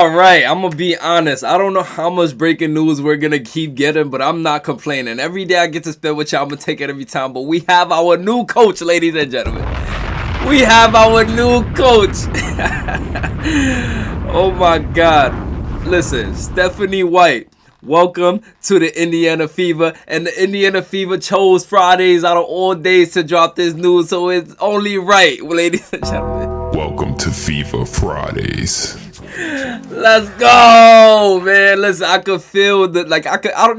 All right, I'm gonna be honest. I don't know how much breaking news we're gonna keep getting, but I'm not complaining. Every day I get to spend with y'all, I'm gonna take it every time. But we have our new coach, ladies and gentlemen. We have our new coach. Oh my God. Listen, Stephanie White, welcome to the Indiana Fever. And the Indiana Fever chose Fridays out of all days to drop this news, so it's only right, ladies and gentlemen. Welcome to Fever Fridays. Let's go, man. Listen, I could feel the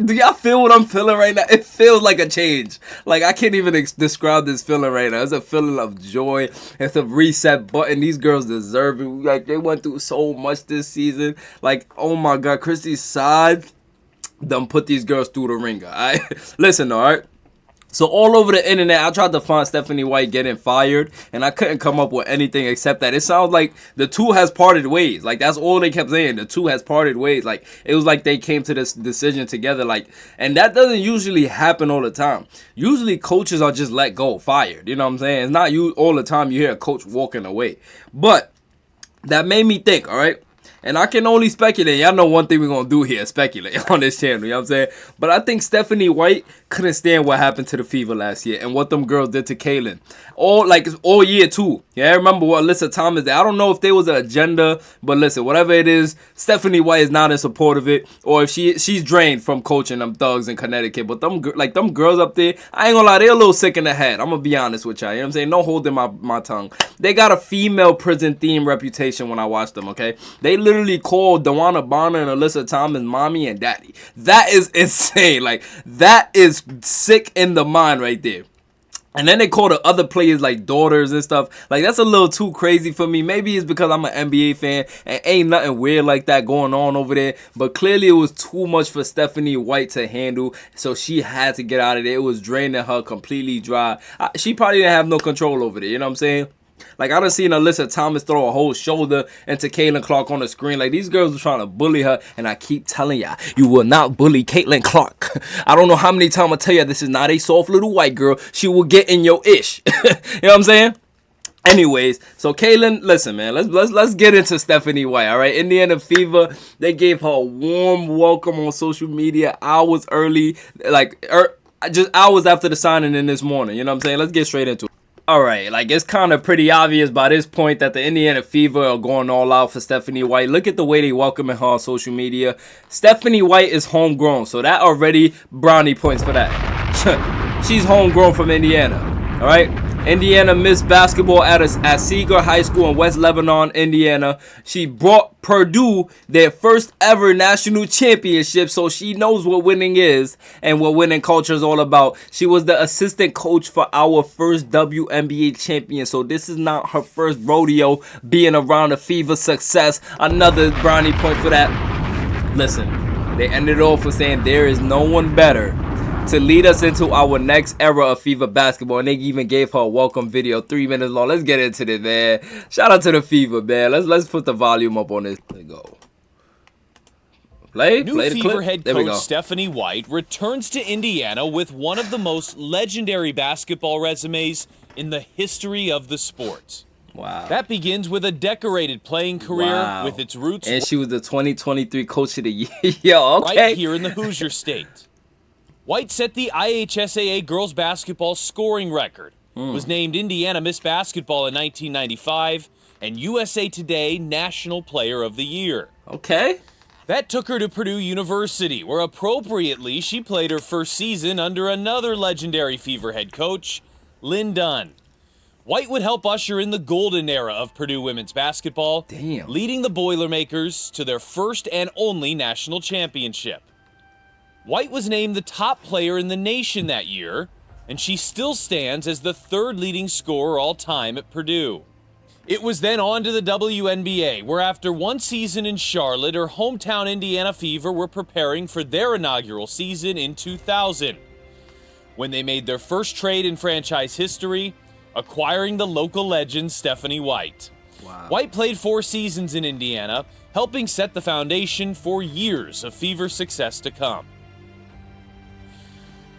do y'all feel what I'm feeling right now? It feels like a change. Like, I can't even describe this feeling right now. It's a feeling of joy. It's a reset button. These girls deserve it. Like, they went through so much this season. Like, oh my God, Christy's side done put these girls through the ringer. Alright, listen, alright. So all over the internet, I tried to find Stephanie White getting fired, and I couldn't come up with anything except that it sounds like the two has parted ways. Like, that's all they kept saying. The two has parted ways. Like, it was like they came to this decision together. Like, and that doesn't usually happen all the time. Usually coaches are just let go, fired. You know what I'm saying? It's not you all the time you hear a coach walking away. But that made me think, all right? And I can only speculate. Y'all know one thing we're going to do here, speculate on this channel, you know what I'm saying? But I think Stephanie White couldn't stand what happened to the Fever last year and what them girls did to Kaylin. All year, too. Yeah, I remember what Alyssa Thomas did. I don't know if there was an agenda, but listen, whatever it is, Stephanie White is not in support of it. Or if she's drained from coaching them thugs in Connecticut. But them girls up there, I ain't gonna lie, they're a little sick in the head. I'm gonna be honest with y'all, you know what I'm saying? No holding my tongue. They got a female prison theme reputation when I watch them, okay? They literally called Wnba and Alyssa Thomas mommy and daddy. That is insane. Like, that is sick in the mind right there. And then they call the other players like daughters and stuff. Like, that's a little too crazy for me. Maybe it's because I'm an NBA fan and ain't nothing weird like that going on over there. But clearly it was too much for Stephanie White to handle. So she had to get out of there. It was draining her completely dry. She probably didn't have no control over there. You know what I'm saying? Like, I done seen Alyssa Thomas throw a whole shoulder into Caitlin Clark on the screen. Like, these girls were trying to bully her. And I keep telling y'all, you will not bully Caitlin Clark. I don't know how many times I tell you this is not a soft little white girl. She will get in your ish. You know what I'm saying? Anyways, so Kaylin, listen, man, let's get into Stephanie White, all right? Indiana Fever, they gave her a warm welcome on social media hours early, just hours after the signing in this morning. You know what I'm saying? Let's get straight into it. Alright, like, it's kind of pretty obvious by this point that the Indiana Fever are going all out for Stephanie White. Look at the way they welcoming her on social media. Stephanie White is homegrown, so that already brownie points for that. She's homegrown from Indiana, alright? Indiana Miss Basketball at Seeger High School in West Lebanon, Indiana. She brought Purdue their first ever national championship, so she knows what winning is and what winning culture is all about. She was the assistant coach for our first WNBA champion, so this is not her first rodeo being around the Fever success. Another brownie point for that. Listen, they ended off with saying there is no one better to lead us into our next era of Fever basketball, and they even gave her a welcome video, 3 minutes long. Let's get into this, man. Shout out to the Fever, man. Let's put the volume up on this. There we go. Play New the Fever clip. head There we coach go. Stephanie White returns to Indiana with one of the most legendary basketball resumes in the history of the sport. Wow. That begins with a decorated playing career Wow. with its roots And she was the 2023 Coach of the Year. Yo, okay. right here in the Hoosier State. White set the IHSAA girls basketball scoring record, was named Indiana Miss Basketball in 1995, and USA Today National Player of the Year. Okay. That took her to Purdue University, where appropriately she played her first season under another legendary Fever head coach, Lynn Dunn. White would help usher in the golden era of Purdue women's basketball, leading the Boilermakers to their first and only national championship. White was named the top player in the nation that year, and she still stands as the third leading scorer all time at Purdue. It was then on to the WNBA, where after one season in Charlotte, her hometown Indiana Fever were preparing for their inaugural season in 2000, when they made their first trade in franchise history, acquiring the local legend Stephanie White. Wow. White played 4 seasons in Indiana, helping set the foundation for years of Fever success to come.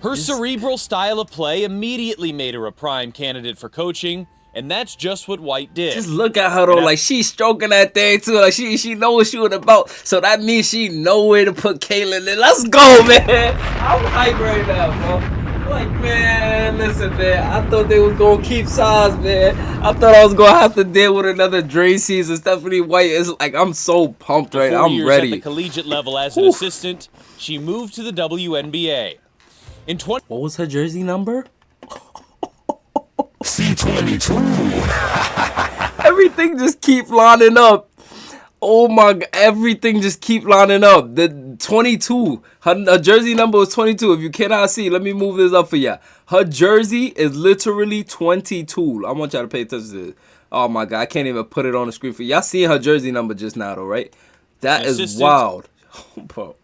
Her cerebral style of play immediately made her a prime candidate for coaching, And that's just what White did. Just look at her though, like she's stroking that thing too, like she know what she was about. So that means she know where to put Caitlyn in. Let's go, man. I'm hyped right now, bro. Like, man, listen, man. I thought they was gonna keep size, man. I thought I was gonna have to deal with another Dre season. Stephanie White is like, I'm so pumped right now. I'm ready. At the collegiate level as an assistant, she moved to the WNBA. What was her jersey number? C22. Everything just keep lining up. Oh my God, everything just keep lining up. The 22, her jersey number was 22. If you cannot see, let me move this up for ya. Her jersey is literally 22. I want y'all to pay attention to this. Oh my God, I can't even put it on the screen for y'all. Seeing her jersey number just now, though, right? That is wild. Bro.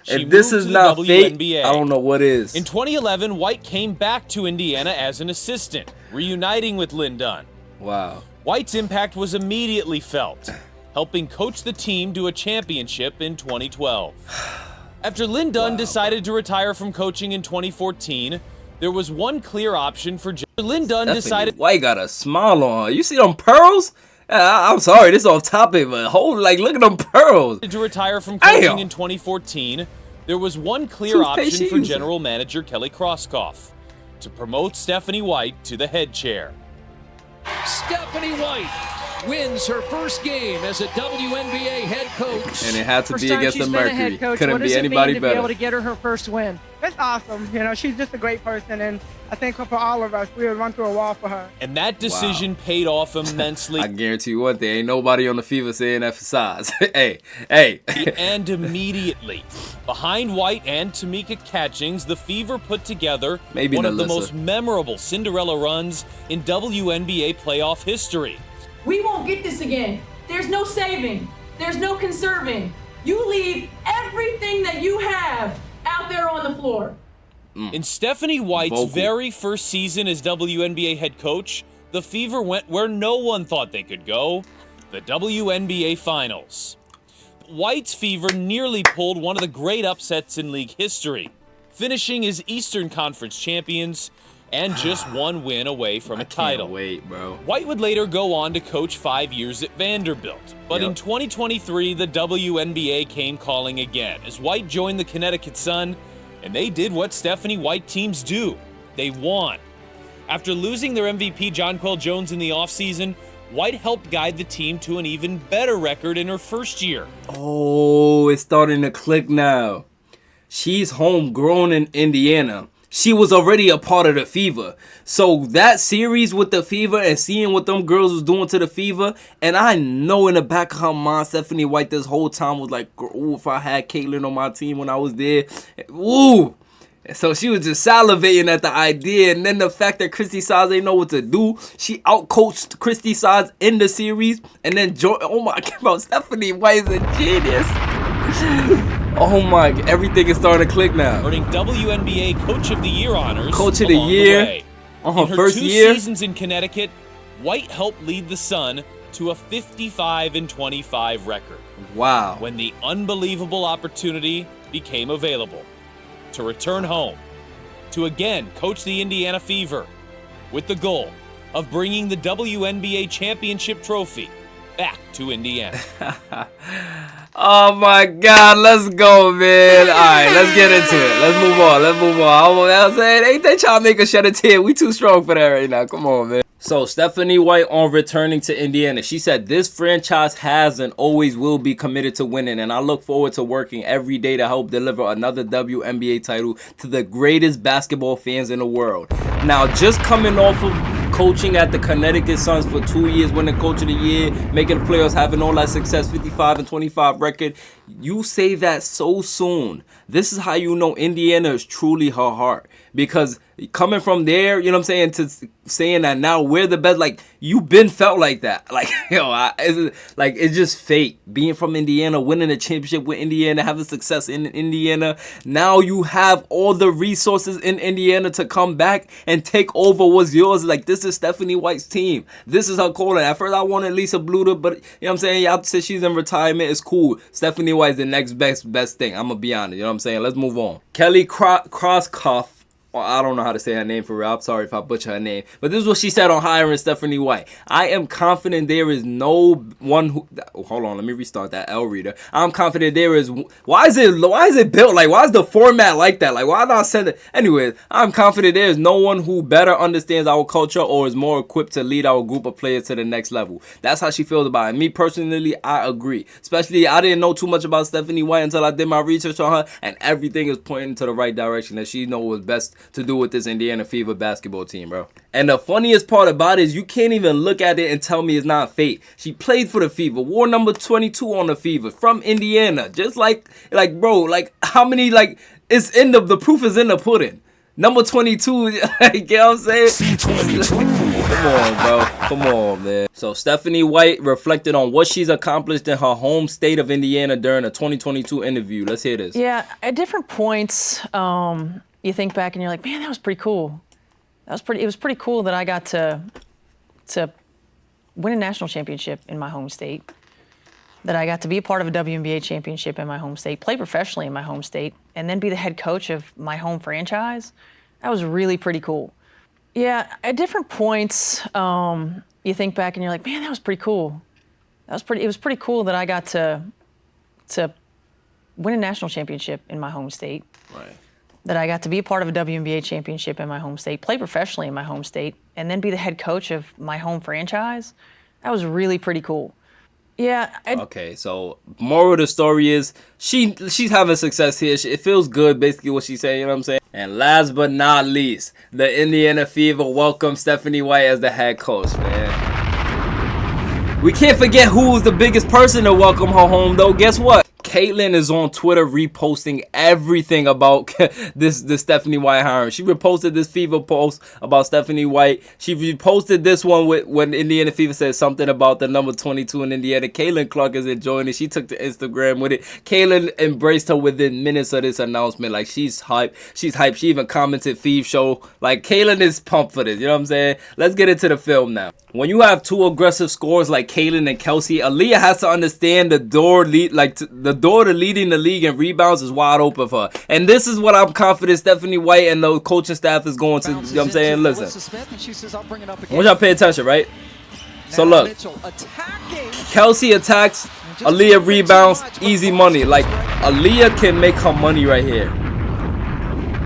If this is not fake, I don't know what is. In 2011, White came back to Indiana as an assistant, reuniting with Lynn Dunn. Wow. White's impact was immediately felt, helping coach the team to a championship in 2012. After Lynn Dunn decided to retire from coaching in 2014, there was one clear option for Lynn Dunn decided. White got a smile on her. You see them pearls? I'm sorry, this is off topic, but look at them pearls. To retire from coaching in 2014, there was one clear option for general manager Kelly Krauskopf to promote Stephanie White to the head chair. Stephanie White wins her first game as a WNBA head coach. And it had to be against the Mercury. Couldn't be anybody better. Be able to get her first win. It's awesome. You know, she's just a great person, and I think for all of us, we would run through a wall for her. And that decision paid off immensely. I guarantee you one thing, ain't nobody on the Fever saying that for size. hey. And immediately, behind White and Tamika Catchings, the Fever put together one of the most memorable Cinderella runs in WNBA playoff history. We won't get this again. There's no saving. There's no conserving. You leave everything that you have out there on the floor. In Stephanie White's very first season as WNBA head coach, the Fever went where no one thought they could go, the WNBA Finals. White's Fever nearly pulled one of the great upsets in league history, finishing as Eastern Conference champions and just one win away from a title. Can't wait, bro. White would later go on to coach 5 years at Vanderbilt. But in 2023, the WNBA came calling again as White joined the Connecticut Sun, and they did what Stephanie White teams do. They won. After losing their MVP Jonquel Jones in the offseason, White helped guide the team to an even better record in her first year. Oh, it's starting to click now. She's homegrown in Indiana. She was already a part of the Fever. So that series with the Fever and seeing what them girls was doing to the Fever, and I know in the back of her mind, Stephanie White this whole time was like, ooh, if I had Caitlyn on my team when I was there, ooh. So she was just salivating at the idea, and then the fact that Christy Sides ain't know what to do, she outcoached Christy Sides in the series, and then oh my God, Stephanie White is a genius. Oh my, everything is starting to click now. Earning WNBA Coach of the Year honors. Coach of the Year on her first year. In her 2 seasons in Connecticut, White helped lead the Sun to a 55-25 record. Wow. When the unbelievable opportunity became available to return home, to again coach the Indiana Fever with the goal of bringing the WNBA championship trophy back to Indiana. Oh my God, let's go, man. All right, let's get into it. Let's move on. I was saying, ain't they trying to make us shed a tear? We too strong for that right now. Come on, man. So, Stephanie White on returning to Indiana. She said, this franchise has and always will be committed to winning, and I look forward to working every day to help deliver another WNBA title to the greatest basketball fans in the world. Now, just coming off of coaching at the Connecticut Suns for 2 years, winning Coach of the Year, making the playoffs, having all that success, 55-25 record, you say that so soon. This is how you know Indiana is truly her heart. Because coming from there, you know what I'm saying, to saying that now we're the best, like, you been felt like that. Like, it's just fake. Being from Indiana, winning a championship with Indiana, having success in Indiana. Now you have all the resources in Indiana to come back and take over what's yours. Like, this is Stephanie White's team. This is her calling. At first, I wanted Lisa Bluter, but, you know what I'm saying, y'all said she's in retirement. It's cool. Stephanie White's the next best thing. I'm going to be honest. You know what I'm saying? Let's move on. Kelly Krauskopf. I don't know how to say her name for real. I'm sorry if I butcher her name. But this is what she said on hiring Stephanie White. I am confident there is no one who... Hold on, let me restart that L reader. I'm confident there is... Why is it built? Like, why is the format like that? Like, why not send it? Anyways, I'm confident there is no one who better understands our culture or is more equipped to lead our group of players to the next level. That's how she feels about it. Me, personally, I agree. Especially, I didn't know too much about Stephanie White until I did my research on her. And everything is pointing to the right direction that she knows was best to do with this Indiana Fever basketball team, bro. And the funniest part about it is you can't even look at it and tell me it's not fate. She played for the Fever, wore number 22 on the Fever, from Indiana. Just like bro, like how many, like, it's in the proof is in the pudding. Number 22, like, you know what I'm saying? Come on, bro. Come on, man. So Stephanie White reflected on what she's accomplished in her home state of Indiana during a 2022 interview. Let's hear this. Yeah, at different points, you think back and you're like, man, that was pretty cool. It was pretty cool that I got to win a national championship in my home state, that I got to be a part of a WNBA championship in my home state, play professionally in my home state, and then be the head coach of my home franchise. That was really pretty cool. Yeah, at different points, you think back and you're like, man, that was pretty cool. It was pretty cool that I got to win a national championship in my home state. Right. That I got to be a part of a WNBA championship in my home state, play professionally in my home state, and then be the head coach of my home franchise. That was really pretty cool. Yeah. Okay, so moral of the story is she's having success here. It feels good, basically what she's saying, you know what I'm saying? And last but not least, the Indiana Fever welcome Stephanie White as the head coach, man. We can't forget who was the biggest person to welcome her home, though. Guess what? Caitlin is on Twitter reposting everything about this Stephanie White hiring. She reposted this Fever post about Stephanie White. She reposted this one when Indiana Fever said something about the number 22 in Indiana. Caitlin Clark is enjoying it. She took to Instagram with it. Caitlin embraced her within minutes of this announcement. Like, she's hyped. She's hyped. She even commented Fever show. Like, Caitlin is pumped for this. You know what I'm saying? Let's get into the film now. When you have two aggressive scorers like Caitlin and Kelsey, Aaliyah has to understand the door to leading the league in rebounds is wide open for her. And this is what I'm confident Stephanie White and the coaching staff is going to, you know what I'm saying? Listen. I want y'all to pay attention, right? So look. Kelsey attacks, Aaliyah rebounds, easy money. Like, Aaliyah can make her money right here.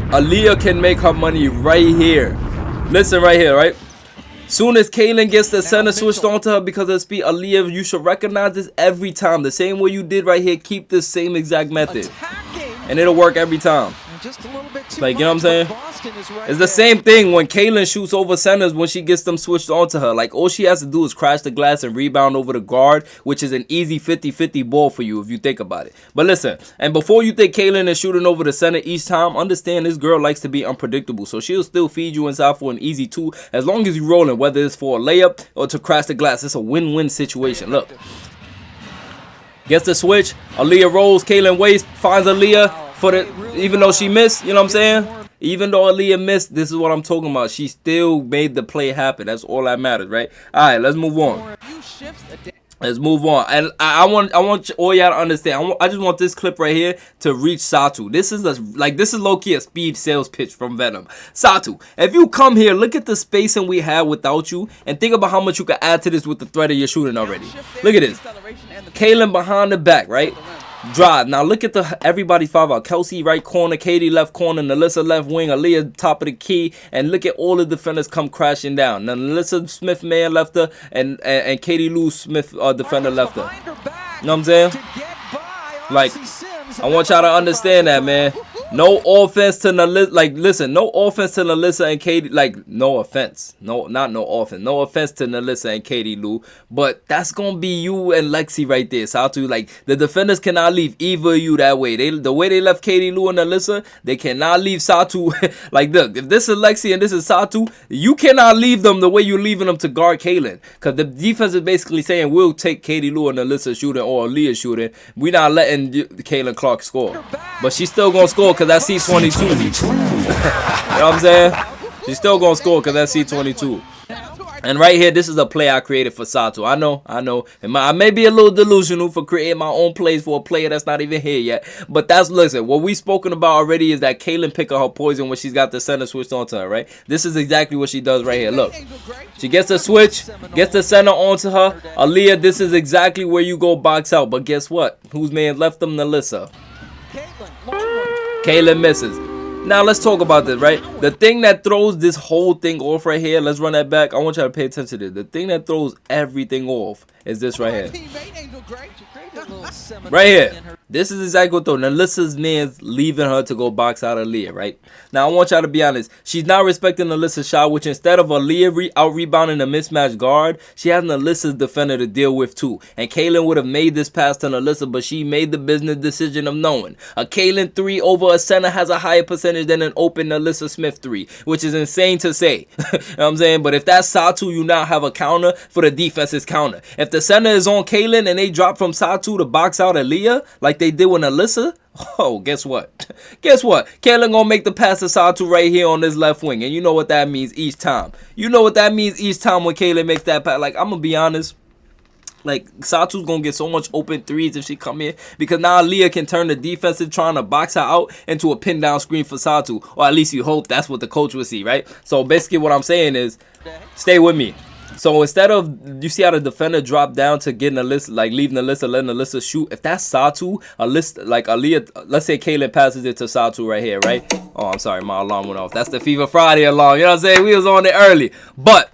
Aaliyah can make her money right here. Listen right here, right? Soon as Caitlin gets the center switched onto her because of speed, Aaliyah, you should recognize this every time. The same way you did right here, keep this same exact method. And it'll work every time. Like, you know what I'm saying? It's the same thing when Caitlin shoots over centers when she gets them switched onto her. Like, all she has to do is crash the glass and rebound over the guard, which is an easy 50-50 ball for you if you think about it. But listen, and before you think Caitlin is shooting over the center each time, understand this girl likes to be unpredictable. So she'll still feed you inside for an easy 2 as long as you're rolling, whether it's for a layup or to crash the glass. It's a win-win situation. Look. Gets the switch. Aaliyah rolls. Caitlin waits. Finds Aaliyah. Even though she missed, you know what I'm saying? Even though Aaliyah missed, this is what I'm talking about. She still made the play happen. That's all that matters, right? All right, let's move on. Let's move on. And I want all y'all to understand. I just want this clip right here to reach Satu. This is low-key a speed sales pitch from Venom. Satu, if you come here, look at the spacing we have without you, and think about how much you can add to this with the threat of your shooting already. Look at this. Kaylin behind the back, right? Drive. Now look at everybody 5 out. Kelsey right corner, Katie left corner, Nalissa left wing, Aaliyah top of the key, and look at all the defenders come crashing down. Now Nalissa Smith man left her, and Katie Lou Smith defender left her. You know what I'm saying? Like, I want y'all to understand that, man. No offense to Nalissa. Like, listen, no offense to Nalissa and Katie. Like, no offense. No offense. No offense to Nalissa and Katie Lou. But that's going to be you and Lexi right there. Satu, like, the defenders cannot leave either of you that way. The way they left Katie Lou and Nalissa, they cannot leave Satu. Like, look, if this is Lexi and this is Satu, you cannot leave them the way you're leaving them to guard Kaylin. Because the defense is basically saying, we'll take Katie Lou and Nalissa shooting or Aaliyah shooting. We're not letting Kaylin Clark score. But she's still going to score because that's C22. You know what I'm saying? She's still going to score because that's C22. And right here, this is a play I created for Sato. I know. I may be a little delusional for creating my own plays for a player that's not even here yet. But listen, what we've spoken about already is that Kaylin pick up her poison when she's got the center switched onto her, right? This is exactly what she does right here. Look. She gets the switch, gets the center onto her. Aaliyah, this is exactly where you go box out. But guess what? Whose man left them? Nalissa. Kaylin misses. Now let's talk about this, right? The thing that throws this whole thing off right here, let's run that back. I want you to pay attention to this. The thing that throws everything off is this right here. Right here. This is exactly what though. Nalissa's man's leaving her to go box out Aaliyah, right? Now I want y'all to be honest. She's not respecting Nalissa's shot, which instead of Aaliyah out-rebounding a mismatched guard, she has Nalissa's defender to deal with too. And Kaylin would have made this pass to Nalissa, but she made the business decision of knowing a Kaylin 3 over a center has a higher percentage than an open Nalissa Smith 3, which is insane to say. You know what I'm saying? But if that's Satu, you now have a counter for the defense's counter. If the center is on Kaylin and they drop from Satu to box out Aaliyah like they did with Nalissa, oh, guess what? Guess what? Kaylin gonna make the pass to Satu right here on this left wing. And you know what that means each time. You know what that means each time when Kaylin makes that pass. Like, I'm gonna be honest. Like, Satu's gonna get so much open threes if she come in, because now Aaliyah can turn the defensive trying to box her out into a pin down screen for Satu, or at least you hope that's what the coach will see, right? So basically what I'm saying is, stay with me. So instead of, you see how the defender dropped down to get Nalissa, like leave Nalissa, let Nalissa shoot. If that's Satu, like Aaliyah, let's say Kaylin passes it to Satu right here, right? Oh, I'm sorry, my alarm went off. That's the FIFA Friday alarm, you know what I'm saying? We was on it early, but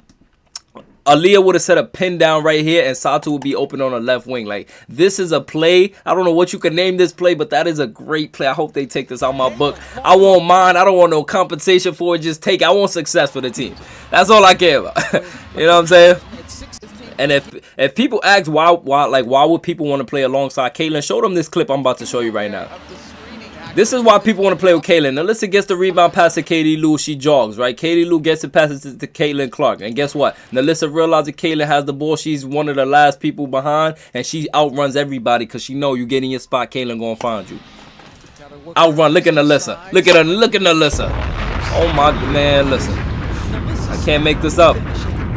Aaliyah would have set a pin down right here and Satu would be open on the left wing. Like, this is a play. I don't know what you can name this play, but that is a great play. I hope they take this out my book. I won't mind. I don't want no compensation for it. Just take it. I want success for the team. That's all I care about. You know what I'm saying? And if people ask why would people want to play alongside Kaylin, show them this clip I'm about to show you right now. This is why people want to play with Kaylin. Nalissa gets the rebound pass to Katie Lou. She jogs, right? Katie Lou gets the passes to Caitlin Clark. And guess what? Nalissa realizes Kaylin has the ball. She's one of the last people behind. And she outruns everybody because she know you get in your spot, Kaylin going to find you. Outrun. Look at Nalissa. Look at her. Look at Nalissa. Oh, my, man, listen. I can't make this up.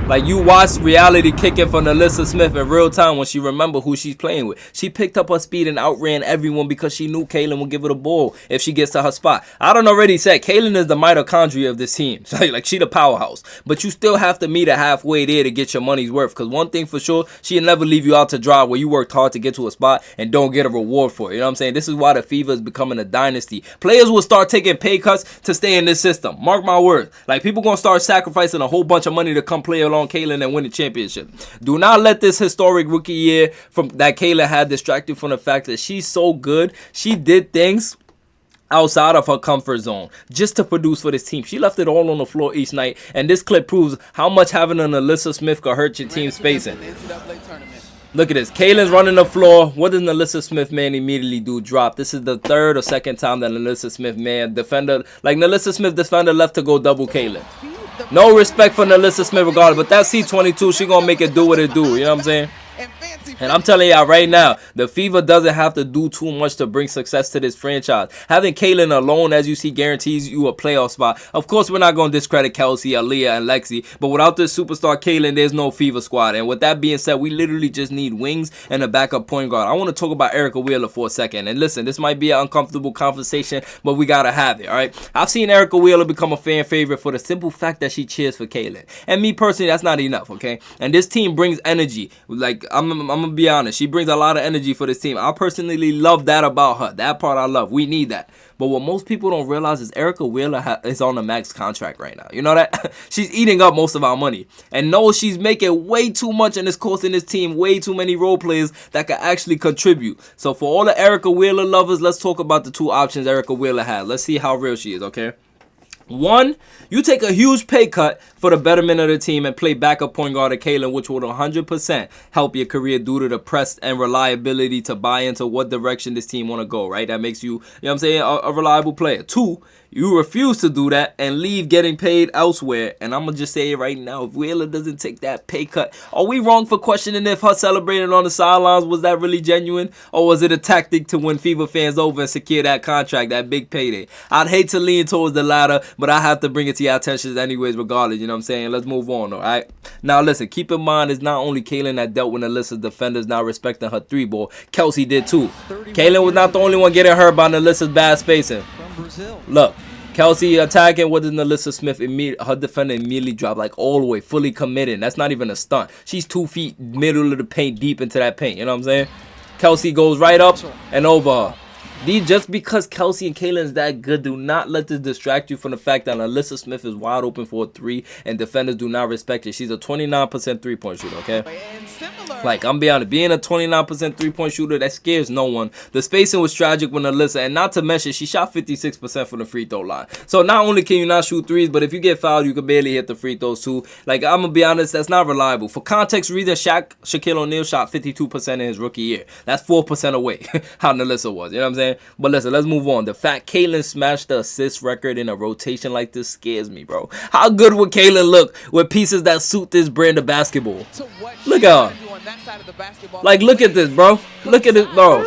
Like, you watch reality kicking for Nalissa Smith in real time when she remember who she's playing with. She picked up her speed and outran everyone because she knew Kaylin would give her the ball if she gets to her spot. I done already said Kaylin is the mitochondria of this team. Like, she the powerhouse. But you still have to meet her halfway there to get your money's worth. Because one thing for sure, she'll never leave you out to dry where you worked hard to get to a spot and don't get a reward for it. You know what I'm saying? This is why the FIFA is becoming a dynasty. Players will start taking pay cuts to stay in this system. Mark my words. Like, people going to start sacrificing a whole bunch of money to come play along Kaylin and win the championship. Do not let this historic rookie year from that Kaylin had distract you from the fact that she's so good. She did things outside of her comfort zone just to produce for this team. She left it all on the floor each night, and this clip proves how much having an Nalissa Smith could hurt your team spacing. Look at this. Kaylin's running the floor. What does Nalissa Smith, man, immediately do? Drop. This is the third or second time that Nalissa Smith, man, defender, like Nalissa Smith defender left to go double Kaylin. No respect for Nalissa Smith regardless, but that C22, she gonna make it do what it do. You know what I'm saying? And I'm telling y'all right now, the FIFA doesn't have to do too much to bring success to this franchise. Having Kaylin alone, as you see, guarantees you a playoff spot. Of course, we're not going to discredit Kelsey, Aaliyah, and Lexi, but without this superstar Kaylin, there's no FIFA squad. And with that being said, we literally just need wings and a backup point guard. I want to talk about Erica Wheeler for a second. And listen, this might be an uncomfortable conversation, but we got to have it, all right? I've seen Erica Wheeler become a fan favorite for the simple fact that she cheers for Kaylin. And me personally, that's not enough, okay? And this team brings energy. Like, I'm gonna be honest, she brings a lot of energy for this team. I personally love that about her. That part I love. We need that. But what most people don't realize is Erica Wheeler is on a max contract right now. You know that? She's eating up most of our money. And no, she's making way too much and it's costing this team way too many role players that can actually contribute. So for all the Erica Wheeler lovers, let's talk about the two options Erica Wheeler has. Let's see how real she is, okay? One, you take a huge pay cut for the betterment of the team and play backup point guard to Kaylin, which would 100% help your career due to the press and reliability to buy into what direction this team want to go, right? That makes you, you know what I'm saying, a reliable player. Two, you refuse to do that and leave getting paid elsewhere. And I'm going to just say it right now. If Wheeler doesn't take that pay cut, are we wrong for questioning if her celebrating on the sidelines, was that really genuine? Or was it a tactic to win FIFA fans over and secure that contract, that big payday? I'd hate to lean towards the latter, but I have to bring it to your attention anyways, regardless. You know what I'm saying? Let's move on, all right? Now, listen, keep in mind, it's not only Kaylin that dealt with Alyssa's defenders not respecting her 3-ball. Kelsey did too. Kaylin was not the only one getting hurt by Alyssa's bad spacing. Look. Kelsey attacking, what does Alyssa Smith her defender immediately drop, like all the way, fully committed. That's not even a stunt. She's 2 feet, middle of the paint, deep into that paint. You know what I'm saying? Kelsey goes right up and over her. Just because Kelsey and Kaylin is that good, do not let this distract you from the fact that Alyssa Smith is wide open for a 3 and defenders do not respect it. She's a 29% 3-point shooter, okay? Like, I'm being honest, being a 29% 3-point shooter, that scares no one. The spacing was tragic with Alyssa, and not to mention, she shot 56% from the free throw line. So not only can you not shoot 3s, but if you get fouled, you can barely hit the free throws too. Like, I'm gonna be honest, that's not reliable. For context reasons, Shaquille O'Neal shot 52% in his rookie year. That's 4% away how Alyssa was. You know what I'm saying? But listen, let's move on. The fact Kaylin smashed the assist record in a rotation like this scares me, bro. How good would Kaylin look with pieces that suit this brand of basketball? Look at her. Like, look at this, bro. Look at it, bro.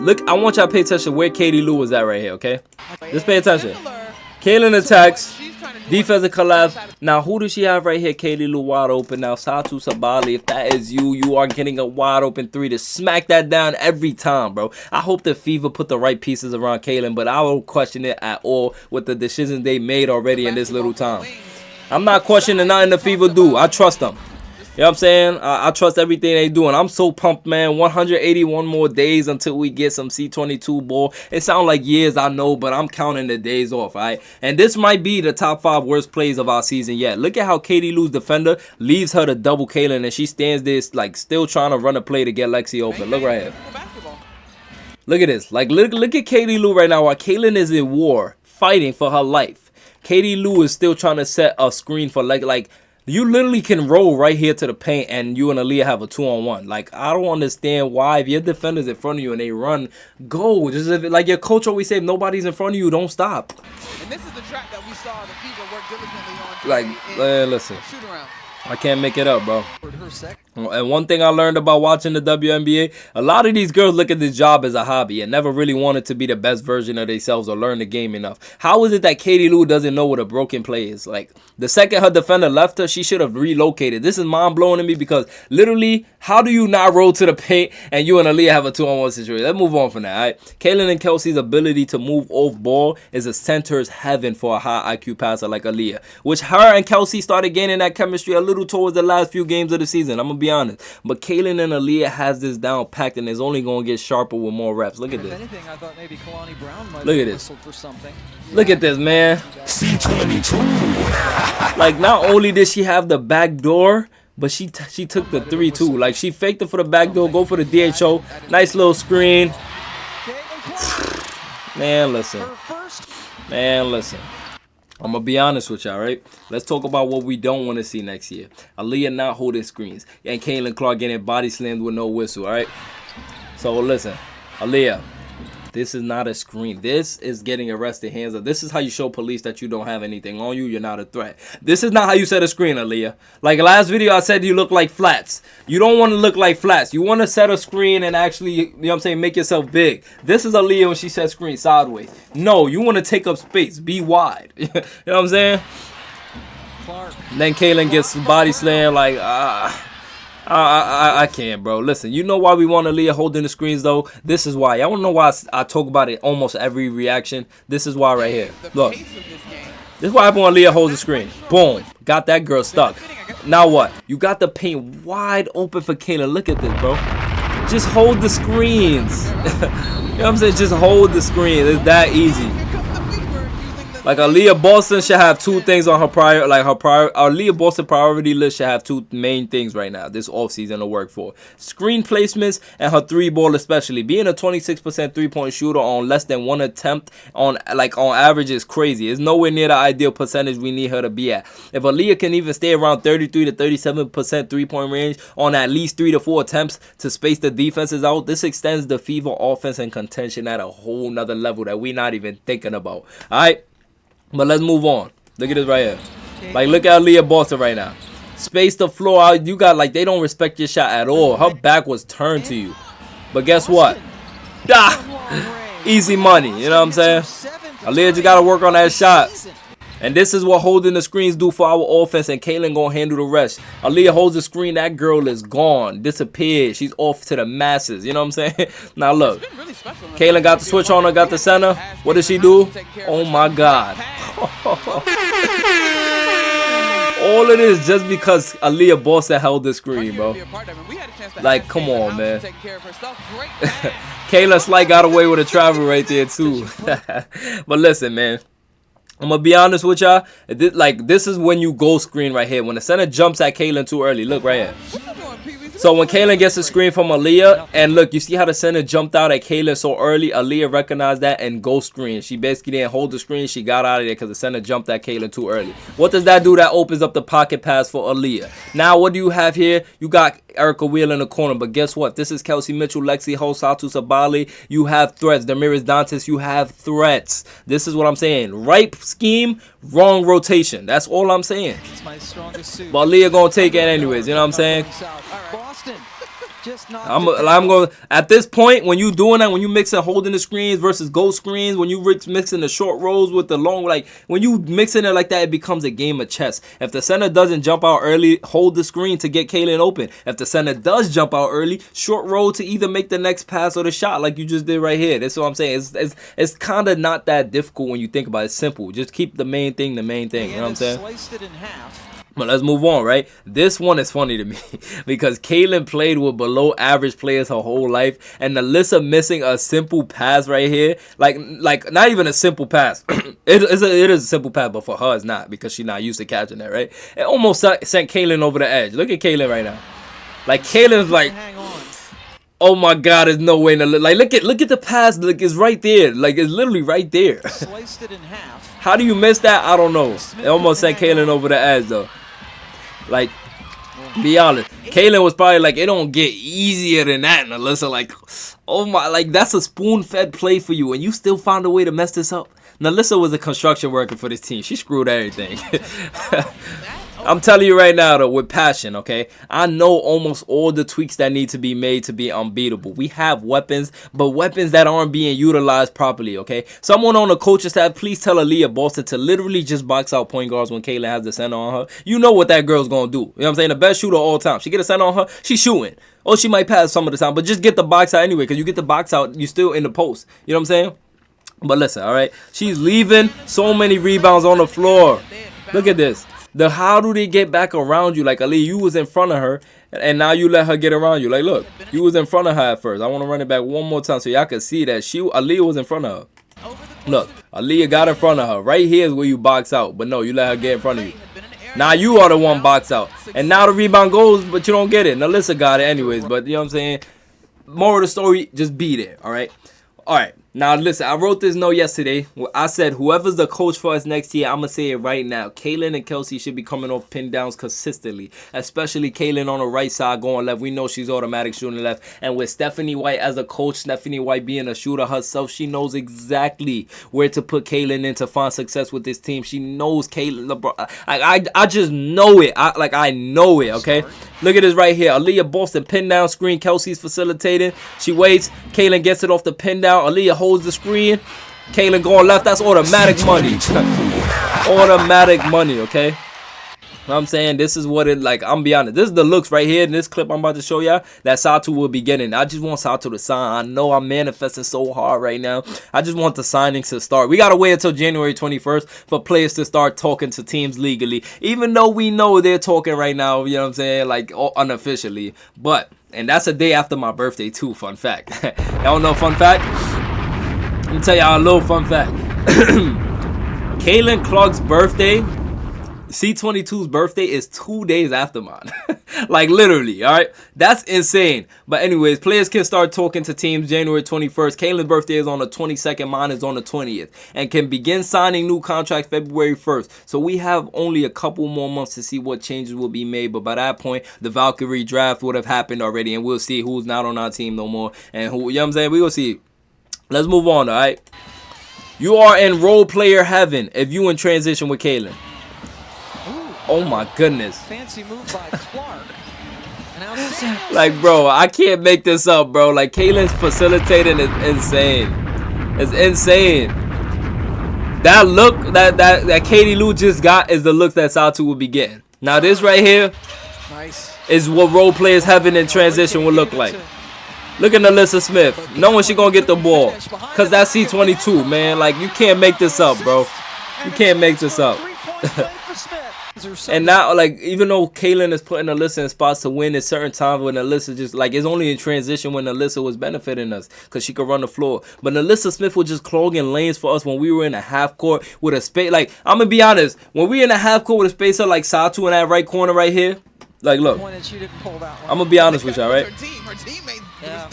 Look, I want y'all to pay attention where Katie Lou was at right here, okay? Just pay attention. Kaylin attacks. Defensive collapse. Now, who does she have right here? Katie Lou wide open. Now, Satu Sabali, if that is you, you are getting a wide open 3 to smack that down every time, bro. I hope the Fever put the right pieces around Kaylin, but I don't question it at all with the decisions they made already in this little time. I'm not questioning nothing the Fever do. I trust them. You know what I'm saying? I trust everything they do, and I'm so pumped, man. 181 more days until we get some C22 ball. It sounds like years, I know, but I'm counting the days off, all right? And this might be the top 5 worst plays of our season yet. Look at how Katie Lou's defender leaves her to double Kaylin, and she stands there, like, still trying to run a play to get Lexi open. Look right here. Look at this. Like, look at Katie Lou right now while Kaylin is in war, fighting for her life. Katie Lou is still trying to set a screen for, like, you literally can roll right here to the paint and you and Aaliyah have a 2-on-1. Like, I don't understand why if your defender's in front of you and they run, go. Just like your coach always said, if nobody's in front of you, don't stop. And this is the track that we saw the Fever work diligently on. Like, listen. I can't make it up, bro. And one thing I learned about watching the WNBA, a lot of these girls look at this job as a hobby and never really wanted to be the best version of themselves or learn the game enough. How is it that Katie Lou doesn't know what a broken play is? Like, the second her defender left her, she should have relocated. This is mind-blowing to me because literally, how do you not roll to the paint and you and Aaliyah have a 2-on-1 situation? Let's move on from that, all right? Kaylin and Kelsey's ability to move off ball is a center's heaven for a high IQ passer like Aaliyah, which her and Kelsey started gaining that chemistry a little towards the last few games of the season. I'm going to be honest. But Kaylin and Aaliyah has this down packed and is only going to get sharper with more reps. Look at this. Anything, I thought maybe Kalani Brown might Look at this. for something. Look at this, man. C22. Like, not only did she have the back door, but she took the 3 too. Like, she faked it for the back door, go for the DHO. Nice little screen. Man, listen. Man, listen. I'm going to be honest with y'all, right? Let's talk about what we don't want to see next year. Aaliyah not holding screens. And Caitlin Clark getting body slammed with no whistle, all right? So, listen. Aaliyah, this is not a screen. This is getting arrested hands up. This is how you show police that you don't have anything on you. You're not a threat. This is not how you set a screen, Aaliyah. Like last video, I said you look like flats. You don't want to look like flats. You want to set a screen and actually, you know what I'm saying, make yourself big. This is Aaliyah when she set screen sideways. No, you want to take up space. Be wide. You know what I'm saying? And then Kaylin gets body slammed like, I can't, bro. Listen, you know why we want Aaliyah holding the screens, though? This is why. I don't know why I talk about it almost every reaction. This is why right here. Look. This is what happens when Aaliyah holds the screen. Boom. Got that girl stuck. Now what? You got the paint wide open for Kayla. Look at this, bro. Just hold the screens. You know what I'm saying? Just hold the screen. It's that easy. Like Aaliyah Boston should have 2 things on her Aaliyah Boston priority list should have 2 main things right now this offseason to work for. Screen placements and her 3-ball especially. Being a 26% 3-point shooter on less than 1 attempt on average is crazy. It's nowhere near the ideal percentage we need her to be at. If Aaliyah can even stay around 33 to 37% 3-point range on at least 3 to 4 attempts to space the defenses out, this extends the Fever offense and contention at a whole nother level that we're not even thinking about. Alright? But let's move on. Look at this right here. Like, look at Aaliyah Boston right now. Space the floor out. You got, like, they don't respect your shot at all. Her back was turned to you. But guess what? Easy money. You know what I'm saying? Aaliyah just got to work on that shot. And this is what holding the screens do for our offense, and Kaylin gonna handle the rest. Aaliyah holds the screen, that girl is gone, disappeared. She's off to the masses, you know what I'm saying? Now look, Kaylin got the switch on her, got the center. What does she do? Oh my God. All it is just because Aaliyah Boston held the screen, bro. Like, come on, man. Kayla Slight got away with a travel right there, too. But listen, man. I'm going to be honest with y'all. This is when you go screen right here. When the center jumps at Kaylin too early. Look right here. So when Kaylin gets a screen from Aaliyah, and look, you see how the center jumped out at Kaylin so early? Aaliyah recognized that and go screen. She basically didn't hold the screen. She got out of there because the center jumped at Kaylin too early. What does that do? That opens up the pocket pass for Aaliyah. Now, what do you have here? You got Erica Wheeler in the corner, but guess what? This is Kelsey Mitchell, Lexi Ho, Satu Sabali. You have threats. Damiris Dantas, you have threats. This is what I'm saying. Right scheme, wrong rotation. That's all I'm saying. My strongest suit. But Aaliyah gonna take it anyways. You know what I'm saying? Boston. I'm going at this point, when you doing that, when you mixing holding the screens versus go screens, when you mixing the short rolls with the long, like when you mixing it like that, it becomes a game of chess. If the center doesn't jump out early, hold the screen to get Kaylin open. If the center does jump out early, short roll to either make the next pass or the shot, like you just did right here. That's what I'm saying. It's kind of not that difficult when you think about it. It's simple. Just keep the main thing the main thing. You know what I'm saying? Sliced it in half. But let's move on, right? This one is funny to me because Kaylin played with below average players her whole life, and Alyssa missing a simple pass right here, like not even a simple pass. It is a simple pass, but for her it's not because she's not used to catching that, right? It almost sent Kaylin over the edge. Look at Kaylin right now. Like Kaylin's like, oh my God, there's no way to look at the pass. Like it's right there. Like it's literally right there. Sliced it in half. How do you miss that? I don't know. It almost sent Kaylin over the edge though. Like, be honest, Kaylin was probably like, it don't get easier than that. And Alyssa like, oh my, like that's a spoon-fed play for you, and you still found a way to mess this up. Now, Alyssa was a construction worker for this team. She screwed everything. I'm telling you right now, though, with passion, okay? I know almost all the tweaks that need to be made to be unbeatable. We have weapons, but weapons that aren't being utilized properly, okay? Someone on the coaching staff, please tell Aaliyah Boston to literally just box out point guards when Kaylin has the center on her. You know what that girl's going to do. You know what I'm saying? The best shooter all time. She get a center on her, she's shooting. Or she might pass some of the time, but just get the box out anyway, because you get the box out, you're still in the post. You know what I'm saying? But listen, all right? She's leaving so many rebounds on the floor. Look at this. How do they get back around you? Like, Aaliyah, you was in front of her, and now you let her get around you. Like, look, you was in front of her at first. I want to run it back one more time so y'all can see that Aaliyah was in front of her. Look, Aaliyah got in front of her. Right here is where you box out, but no, you let her get in front of you. Now you are the one box out. And now the rebound goes, but you don't get it. Now, Alyssa got it anyways, but you know what I'm saying? Moral of the story, just be there, all right? All right. Now, listen, I wrote this note yesterday. I said, whoever's the coach for us next year, I'm going to say it right now. Kaylin and Kelsey should be coming off pin downs consistently, especially Kaylin on the right side going left. We know she's automatic shooting left. And with Stephanie White as a coach, Stephanie White being a shooter herself, she knows exactly where to put Kaylin in to find success with this team. She knows Kaylin. I just know it. I know it, okay? Look at this right here. Aaliyah Boston pin down screen. Kelsey's facilitating. She waits. Kaylin gets it off the pin down. Aaliyah holds the screen. Kaylin going left. That's automatic money. Automatic money, okay? You know what I'm saying? This is what it like. I'm be honest. This is the looks right here in this clip I'm about to show y'all that Satu will be getting. I just want Satu to sign. I know I'm manifesting so hard right now. I just want the signings to start. We got to wait until January 21st for players to start talking to teams legally. Even though we know they're talking right now, you know what I'm saying? Like unofficially. But, and that's a day after my birthday too, fun fact. Y'all know fun fact? Let me tell y'all a little fun fact. Kaylin Clark's birthday, C22's birthday, is 2 days after mine. Like literally, all right? That's insane. But anyways, players can start talking to teams January 21st. Kaylin's birthday is on the 22nd. Mine is on the 20th. And can begin signing new contracts February 1st. So we have only a couple more months to see what changes will be made. But by that point, the Valkyrie draft would have happened already. And we'll see who's not on our team no more. And who, you know what I'm saying? We will see. Let's move on, all right? You are in role player heaven if you in transition with Kaylin. Oh my goodness. Fancy move by Clark. Like, bro, I can't make this up, bro. Like, Kaylin's facilitating is insane. It's insane. That look that Katie Lou just got is the look that Satu will be getting. Now this right here is what role players having in transition will look like. Look at Alyssa Smith, knowing she gonna get the ball, cause that's C22, man. Like, you can't make this up, bro. You can't make this up. And now, like, even though Kaylin is putting Alyssa in spots to win at certain times when Alyssa just, like, it's only in transition when Alyssa was benefiting us because she could run the floor. But Alyssa Smith was just clogging lanes for us when we were in a half court with a space. Like, I'm going to be honest, when we in a half court with a spacer like Satu in that right corner right here, like, look, I'm going to be honest with y'all, right?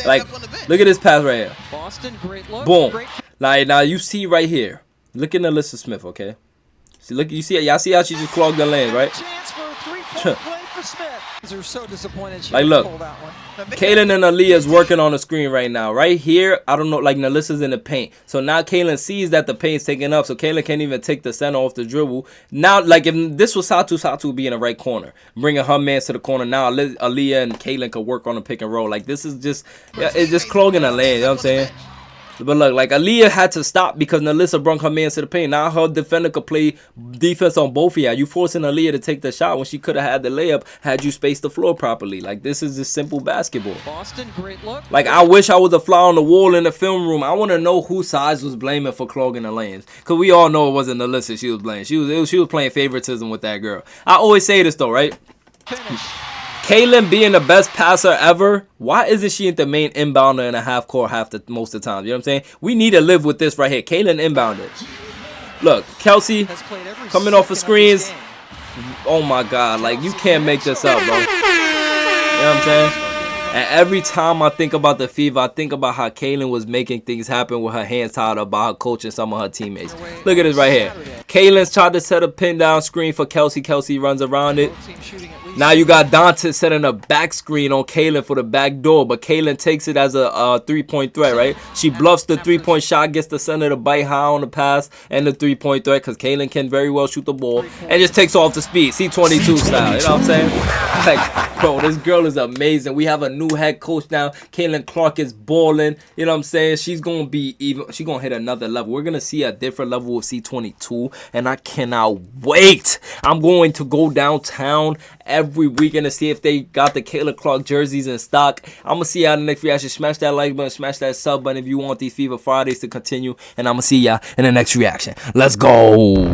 Like, look at this pass right here. Boston, great look. Boom. Now you see right here. Look at Alyssa Smith, okay? See, look, you see, y'all see how she just clogged the lane, right? Like, look, Kaylin and Aaliyah is working on the screen right now. Right here, I don't know, like, Alyssa's in the paint. So now Kaylin sees that the paint's taken up, so Kaylin can't even take the center off the dribble. Now, like, if this was Satu would be in the right corner, bringing her man to the corner. Now Aaliyah and Kaylin could work on the pick and roll. Like, this is just, yeah, it's just clogging the lane, you know what I'm saying? But look, like, Aaliyah had to stop because Nalissa brought her man to the paint. Now her defender could play defense on both of y'all. You forcing Aaliyah to take the shot when she could have had the layup had you spaced the floor properly. Like, this is just simple basketball. Boston, great look. Like, I wish I was a fly on the wall in the film room. I want to know who size was blaming for clogging the lanes. Because we all know it wasn't Nalissa she was blaming. She was playing favoritism with that girl. I always say this, though, right? Finish. Kaylin being the best passer ever, why isn't she the main inbounder in a half court most of the time? You know what I'm saying? We need to live with this right here. Kaylin inbounded. Look, Kelsey coming off of screens. Oh my God, like, you can't make this up, bro. You know what I'm saying? And every time I think about the Fever, I think about how Kaylin was making things happen with her hands tied up by her coach and some of her teammates. Look at this right here. Kaylin's tried to set a pin down screen for Kelsey. Kelsey runs around it. Now you got Dante setting a back screen on Kaylin for the back door, but Kaylin takes it as a three-point threat, right? She bluffs the three-point shot, gets the center to bite high on the pass and the three-point threat because Kaylin can very well shoot the ball and just takes off the speed, C22 style, you know what I'm saying? Like, bro, this girl is amazing. We have a new head coach now. Kaylin Clark is balling, you know what I'm saying? She's going to be even, she's going to hit another level. We're going to see a different level of C22, and I cannot wait. I'm going to go downtown every weekend to see if they got the Kaylin Clark jerseys in stock. I'm going to see y'all in the next reaction. Smash that like button, smash that sub button if you want these Fever Fridays to continue. And I'm going to see y'all in the next reaction. Let's go.